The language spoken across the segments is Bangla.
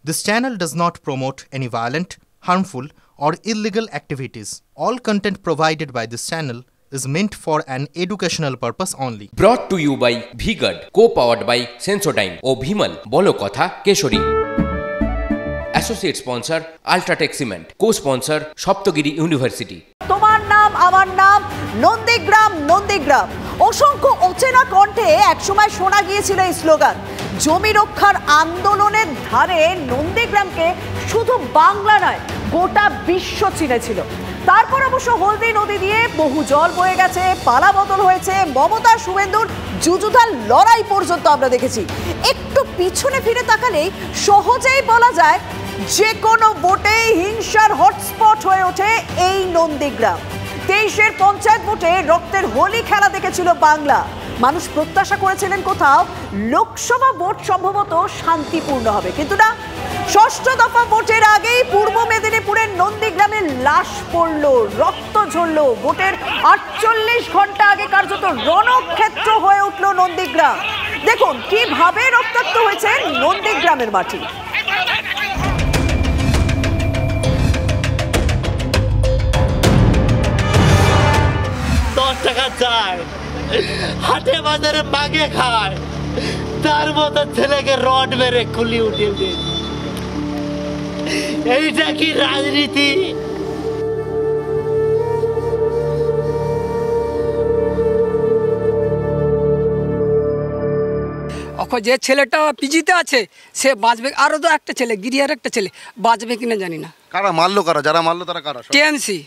This channel does not promote any violent, harmful, or illegal activities. All content provided by this channel is meant for an educational purpose only. Brought to you by V-Guard, co-powered by Sensodyne o Bhimal, Bolo Kotha, Keshori. Associate sponsor, Ultratech Cement. Co-sponsor, Shoptogiri University. তোমার নাম আমার নাম নন্দীগ্রাম নন্দীগ্রাম অসংখ্য অচেনা কণ্ঠে একসময় শোনা গিয়েছিল এই স্লোগান। জমি রক্ষার আন্দোলনের ধারে নন্দীগ্রামকে শুধু বাংলা নয় গোটা বিশ্ব চিনেছিল। তারপর অবশ্য হলদি নদী দিয়ে বহু জল বয়ে গেছে, পালা বদল হয়েছে, মমতা শুভেন্দুর যুযুধার লড়াই পর্যন্ত আমরা দেখেছি। একটু পিছনে ফিরে তাকালেই সহজেই বলা যায় যে কোনো ভোটে হিংসার হটস্পট হয়ে ওঠে এই নন্দীগ্রাম। 23-এর পঞ্চায়েত ভোটে রক্তের হোলি খেলা দেখেছিল বাংলা। মানুষ প্রত্যাশা করেছিলেন কোথাও লোকসভা ভোট সম্ভবত শান্তিপূর্ণ হবে, কিন্তু না। ষষ্ঠ দফা ভোটের আগেই পূর্ব মেদিনীপুরের নন্দীগ্রামে লাশ পড়ল, রক্ত ঝরল। ভোটের 48 ঘন্টা আগে কার্যত রণক্ষেত্র হয়ে উঠল নন্দীগ্রাম। দেখুন কিভাবে রক্তাক্ত হয়েছে নন্দীগ্রামের মাটি। 10 টাকা চায়, হাটে বাজারে মাগে খায়, তার মতো ছেলেকে রড মেরে খুলি উঠিয়ে দিন। এইটা কি রাজনীতি? যে ছেলেটা পিজিতে আছে সে বাঁচবে, আরো তো একটা ছেলে গিরিয়ার একটা ছেলে বাঁচবে কিনা জানি না। কারা মারলো, কারা যারা মারলো তারা কারা? টিএমসি।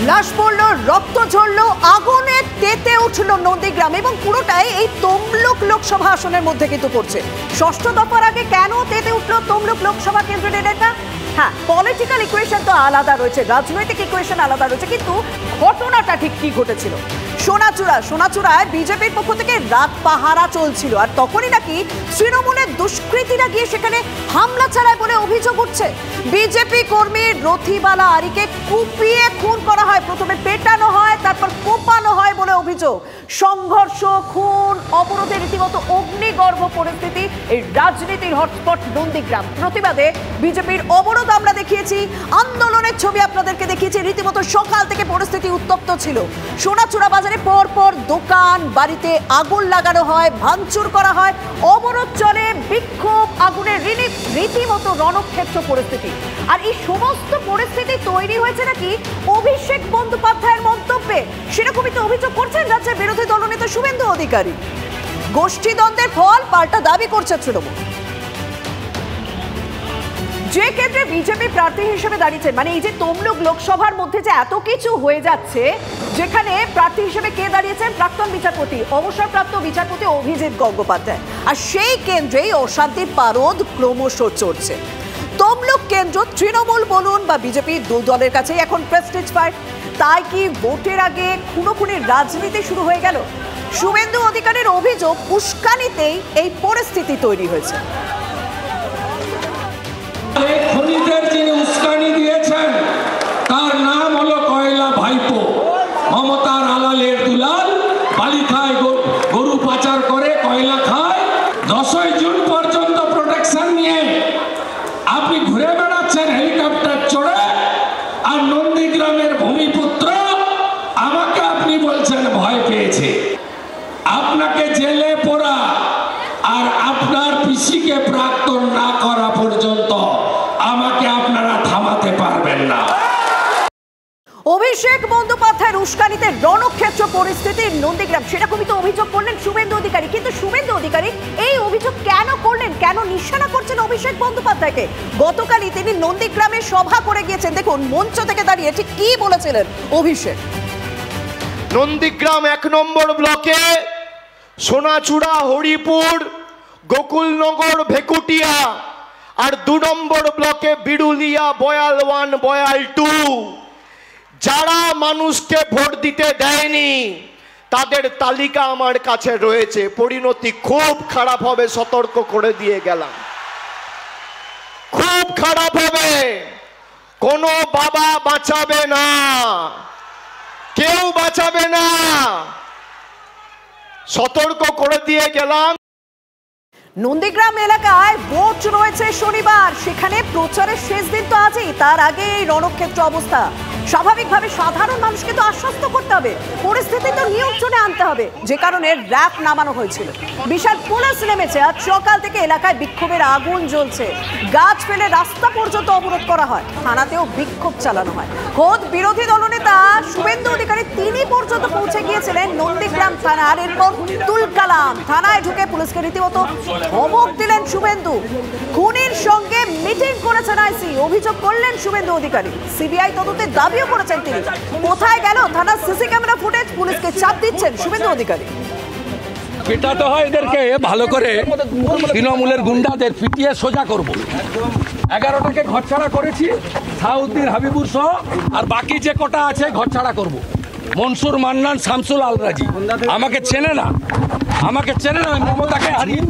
লাশ পড়ল, রক্ত ঝরল, আগুনে তেতে উঠল নন্দীগ্রাম এবং পুরোটাই এই তমলুক লোকসভা আসনের মধ্যে কিন্তু পড়ছে। ষষ্ঠ দফার আগে কেন তেতে উঠল তমলুক লোকসভা কেন্দ্রের এটা? হ্যাঁ, পলিটিক্যাল ইকুয়েশন তো আলাদা রয়েছে, রাজনৈতিক ইকুয়েশন আলাদা রয়েছে, কিন্তু ঘটনাটা ঠিক কি ঘটেছিল? সোনাচূড়ায় বিজেপির পক্ষ থেকে রাত পাহারা চলছিল, আর তখনই নাকি তৃণমূলের দুষ্কৃতীরা গিয়ে সেখানে হামলা চালায় বলে অভিযোগ উঠছে। বিজেপি কর্মী রথিবালা আরিকে কুপিয়ে খুন করা হয়, প্রথমে পেটানো হয়, তারপর কোপানো হয় বলে অভিযোগ। সংঘর্ষ, খুন, অবরোধের রীতিমতো অগ্নিগর্ভ পরিস্থিতি এই রাজনীতির হটস্পট নন্দীগ্রাম। প্রতিবাদে বিজেপির অবরোধ আমরা দেখিয়েছি, আন্দোলনের ছবি আপনাদেরকে দেখিয়েছি। রীতিমতো সকাল থেকে পরিস্থিতি উত্তপ্ত ছিল। সোনাচূড়া বাজারে পরপর দোকান বাড়িতে আগুন লাগানো হয়, ভাঙচুর করা হয়, অবরোধ চলে, বিক্ষোভ, আগুনের রীতিমতো রণক্ষেত্র পরিস্থিতি। আর এই সমস্ত পরিস্থিতি তৈরি হয়েছে নাকি অভিষেক বন্দ্যোপাধ্যায়ের মন্তব্যে, সেরকমই তো অভিযোগ করছেন রাজ্যের বিরোধী দলনেতা শুভেন্দু অধিকারী। গোষ্ঠীদ্বন্দ্বের ফল পাল্টা দাবি করছে তৃণমূল। যে কেন্দ্রে বিজেপি প্রার্থী হিসেবে দাঁড়িয়েছেন, মানে এই যে তমলুক লোকসভার মধ্যে যে এত কিছু হয়ে যাচ্ছে, যেখানে প্রার্থী হিসেবে কে দাঁড়িয়েছেন? প্রাক্তন বিচারপতি, অবসরপ্রাপ্ত বিচারপতি অভিজিৎ গঙ্গোপাধ্যায়। আর সেই কেন্দ্রেই অশান্তির পারদ ক্রমশ চড়ছে। তমলুক কেন্দ্র তৃণমূল বলুন বা বিজেপি, দু দলের কাছেই এখন প্রেস্টিজ ফাইট। তাই কি ভোটের আগে খুনোখুনির রাজনীতি শুরু হয়ে গেল? শুভেন্দু অধিকারীর অভিযোগ উস্কানিতেই এই পরিস্থিতি তৈরি হয়েছে। খনিদের যিনি উস্কানি দিয়েছেন তার নাম হলো কয়লা ভাইপো। মমতার আলালের দুলাল, বালি খায়, গরু পাচার করে, কয়লা খায়। 10ই জুন পর্যন্ত প্রোটেকশন নিয়ে আপনি ঘুরে বেড়াচ্ছেন হেলিকপ্টার চড়ে, আর নন্দীগ্রামের ভূমিপুত্র আমাকে আপনি বলছেন ভয় পেয়েছে। আপনাকে জেলে পোড়া আর আপনার পিসিকে প্রাক্তন না করা পর্যন্ত আমাকে আপনারা থামাতে পারবেন না। অভিষেক বন্দ্যোপাধ্যায়ের উস্কানিতে রণক্ষেত্র পরিস্থিতি নন্দীগ্রাম, সেরকমই তো অভিযোগ করলেন শুভেন্দু অধিকারী। কিন্তু শুভেন্দু অধিকারী এই অভিযোগ কেন করলেন, কেন নিশানা করছেন অভিষেক বন্দ্যোপাধ্যায়কে? গতকালই তিনি নন্দীগ্রামে সভা করে গিয়েছেন। দেখুন মঞ্চ থেকে দাঁড়িয়ে ঠিক কি বলেছিলেন অভিষেক। নন্দীগ্রাম 1 নম্বর ব্লকে সোনাচূড়া, হরিপুর, গোকুলনগর, ভেকুটিয়া আর 2 নম্বর ব্লকে বিরুলিয়া, বয়াল 1, বয়াল 2 যারা মানুষকে ভোট দিতে দেয়নি তাদের তালিকা আমার কাছে রয়েছে। পরিণতি খুব খারাপ হবে, সতর্ক করে দিয়ে গেলাম, খুব খারাপ হবে। কোনো বাবা বাঁচাবে না, কেউ বাঁচাবে না, সতর্ক করে দিয়ে গেলাম। নন্দীগ্রাম এলাকায় ভোট রয়েছে শনিবার, সেখানে প্রচারের শেষ দিন তো আজই, তার আগে এই রণক্ষেত্র অবস্থা। স্বাভাবিকভাবে সাধারণ মানুষকে তো আশ্বস্ত করতে হবে, পরিস্থিতি তো নিয়ন্ত্রণে আনতে হবে, যে কারণে র্যাব নামানো হয়েছিল। বিশাল পুলিশ নেমেছে। আজ সকাল থেকে এলাকায় বিক্ষোভের আগুন জ্বলছে, গাছ ফেলে রাস্তা পর্যন্ত অবরোধ করা হয়, থানাতেও বিক্ষোভ চালানো হয়। খোদ বিরোধী দলনেতা শুভেন্দু অধিকারী তিনি পর্যন্ত পৌঁছে গিয়েছিলেন নন্দীগ্রাম থানার। এরপর তুলকালাম থানায় ঢুকে পুলিশকে রীতিমতো ধমক দিলেন শুভেন্দু। খুনির সঙ্গে মিটিং করেছেন আইসি, অভিযোগ করলেন শুভেন্দু অধিকারী। সিবিআই তদন্তের দাবিও করেছেন তিনি। কোথায় গেল থানার সিসি ক্যামেরা ফুটেজ? পুলিশকে চাপ দিচ্ছেন শুভেন্দু অধিকারী। পিটাতে হয় এদেরকে ভালো করে, তৃণমূলের গুন্ডাদের পিটিয়ে সোজা করব। 11টাকে ঘরছাড়া করেছি, সাউদ্দিন, হাবিবুর সহ, আর বাকি যে কটা আছে ঘরছাড়া করব। মনসুর, মান্নান, শামসুল, আলরাজি আমাকে চেনে না, আমাকে চেনে না, মমতাকে হারিয়ে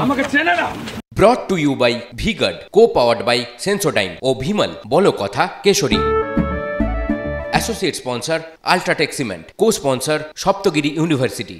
আমাকে চেনে না। Brought to you by V-Guard, co-powered by Sensodyne ও ভিমল বলো কথা Kesari. Associate sponsor UltraTech cement, co sponsor Saptagiri university.